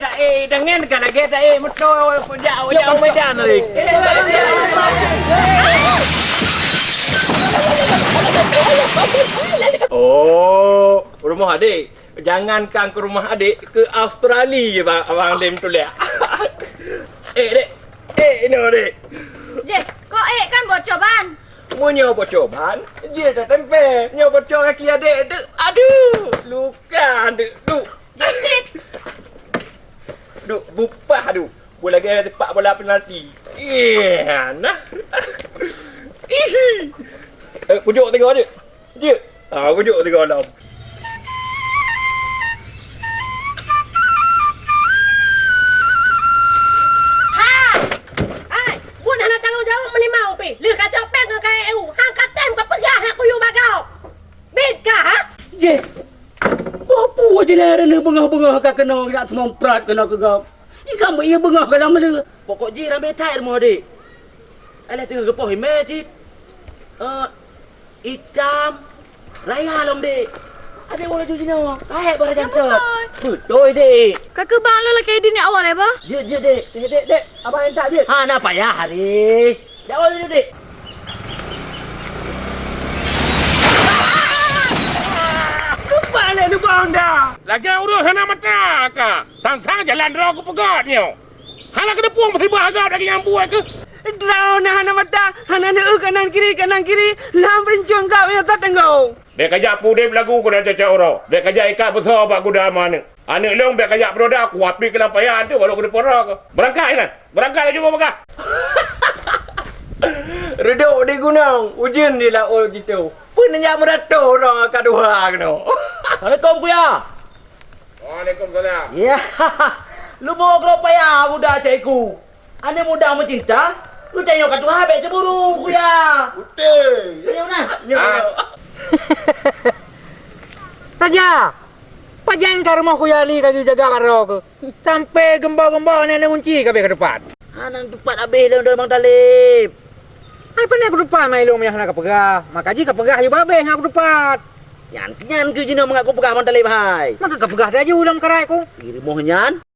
Dengan kan lagi motor jauh medan ni. Oh, rumah adik. Jangankan ke rumah adik, ke Australia je abang Lim tu lihat. Dek. Ini dek. Je, kau kan buat cobaan. Mu nyoba cobaan, dia dah tempel. Nyoba coba kaki adik tu. Aduh, luka aduh. Jepit. Duk bupah tu. Bola lagi tepat bola penalti. Nah. Pujuk tengok je. Dia. Pujuk tengok dalam. Lih kacau peng ke KEU. Hang katem ke pegah aku yu bagau. Bid kah ha? Je. Apa aja lah ni bengah-bengah kau kena nak semprat kena ke kau. Ikan ia bengah ke lama dia. Pokok je ramai tai rumah adik. Alah tengah gepoh himai cik. Hitam. Raya lom dek. Adik boleh cuci ni. Baik boleh jantat. Betul dek. Kakak bang lo lagi di ni awal apa? Je dek. Dek. Abang hentak je. Ha nak payah hari. Jawab dulu dek. Lupa anda. Lagi urus sana mata ka. Sang-sang jalan draw ke pegat ni. Hala kena puang mesti berharga lagi yang buat ke. Draw na hana mata, hana kanan kiri. Lam rincung kau yang tak tengok. Dek kajak pudip lagu ku dah cacak orang. Dek kajak ikat besar pak kuda mana. Anak long dek kajak produk ku api ke lampayan tu baru kena pora ke. Berangkat kan? Berangkat dah jumpa pakak. Reduk di gunung, ujian di laut gitu. Pun nak meratur orang akan dua kena. Assalamualaikum kuya. Waalaikumsalam. Ya. Lu mau kalau payah budak cikgu. Ane muda mencinta. Lu tengok kat Tuhan baik cemburu kuya. Betul. Ya mana? Raja. Pajan ke rumah kuyali kaju jaga karo ke. Sampai gembar-gembar ni ada kunci ke depan. Hanang tepat habis dalam Bang Talib. Ai pernah ke depan mai long yang nak pegah. Maka ji ke pegah je babe hang ke depan. Yan kenyan ke jina mengaku pegah Bang Talib hai. Maka ke pegah dah je ulang karai ku. Iri moh nyan.